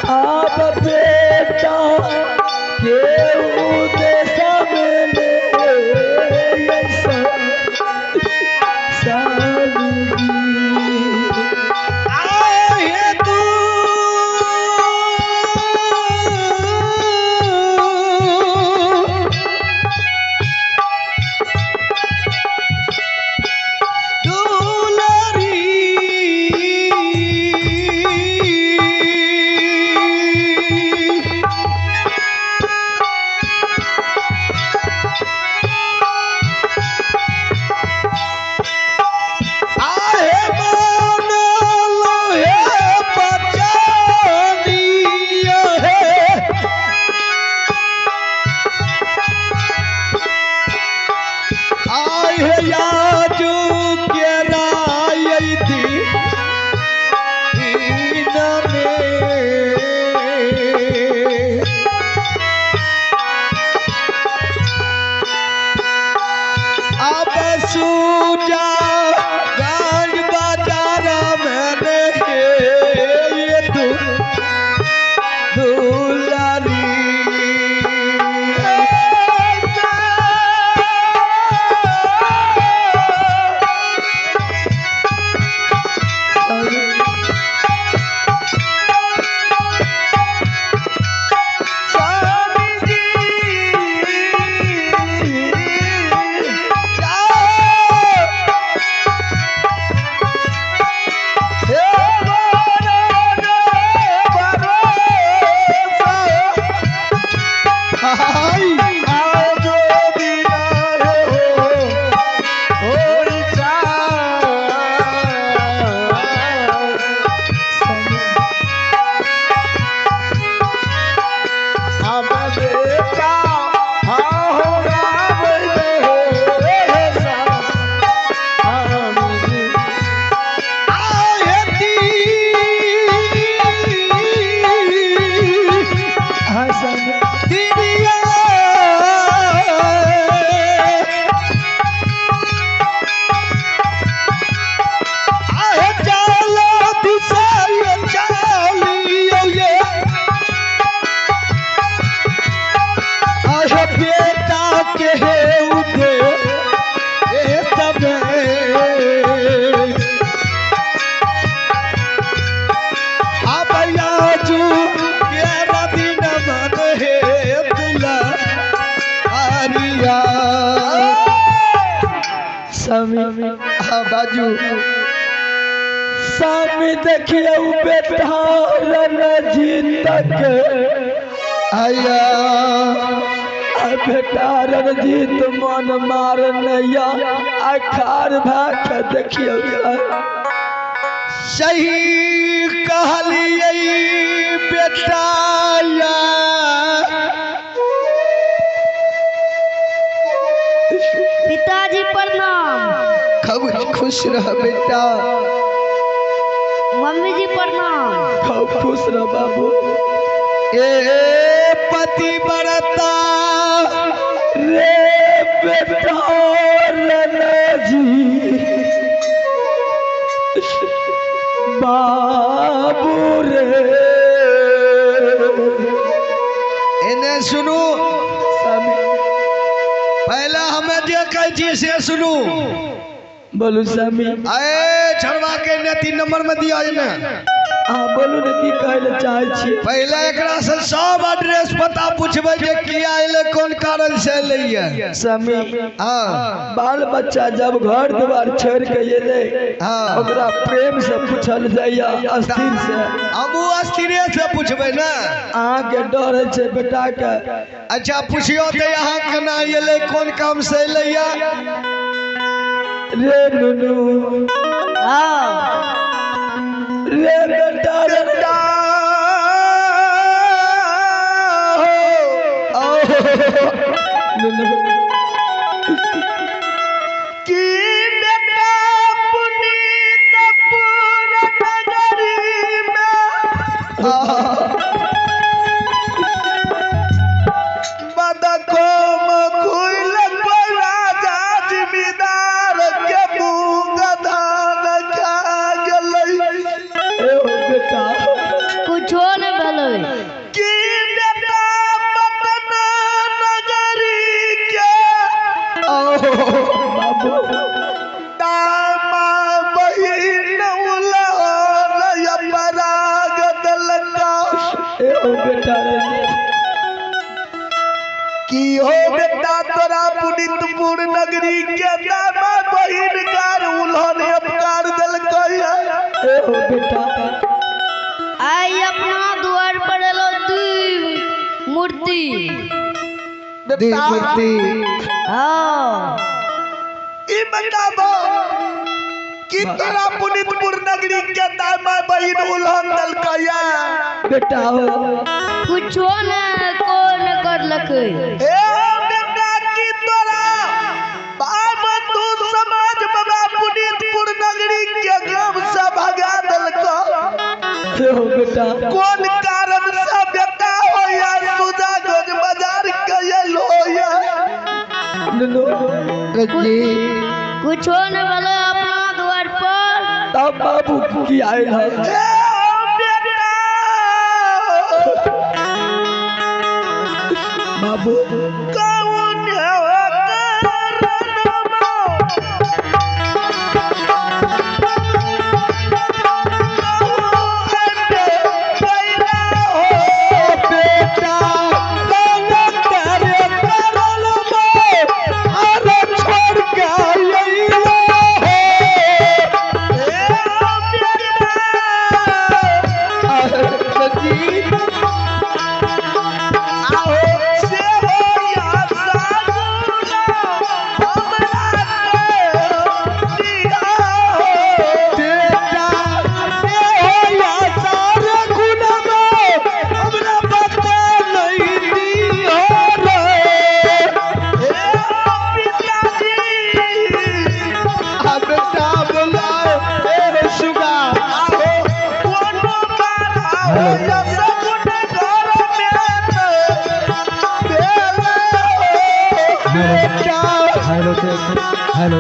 अब बेटा के उदेश में बाजू सामी देखिए बेटा रणजीत आया बेटा रणजीत मन मार नैया अखार भाग देखिए सही कहलिए बेटा पिताजी प्रणाम। खूब खुश रह बेटा। मम्मी जी प्रणाम। खूब खुश रह बाबू। ए पति बरता रे बेटा जी बाबू रे इन्हें सुनो पहला हमें जो कही से सुनू बोलू स्वामी आए छड़वा के ने 3 नंबर में दिया है ना हाँ बोलू ने की कहले चाहे छी पहले एकरा से सब एड्रेस पता पूछबे जे किया आइले कौन कारण से लइया स्वामी हां बाल बच्चा जब घर द्वार छोड़ के एले हां ओकरा प्रेम से पूछल जाइया अस्थिर से हमू अस्थिर से पूछबे ना आहा के डर छे बेटा के अच्छा पूछियो त यहां केना एले कौन काम से लइया रे नुनु हां रे बेटा बेटा की बेटा पुनीत पुर नगरी में बदको मखुल राजा जिम्मेदार के मूंग धान खा गेलै। कुछो नहीं भेलो कि बेटा पटना नगरी के बाबू दामा बहिन उलहन पराग दलका बेटा की हो बेटा तोरा पुनितपुर नगरी के दामा बहिन कार उलहन अपकार दलका हो बेटा आई अपना द्वार पर लो मूर्ति मूर्ति हाँ ई बताबो कि तोरा पुनितपुर नगरी के दामा बहिन उलहन दलका बेटा कुछो न कौन कर लके ए बेटा की तोरा बाबा तू समाज बाबा पुनितपुर नगरी के गांव से भगा दलका बेटा कौन कारण से बेटा हो या सुजागंज बाजार कयल हो या कुछो न बोलो अपना द्वार पर तब बाबू की आए है बाबू कौन है हेलो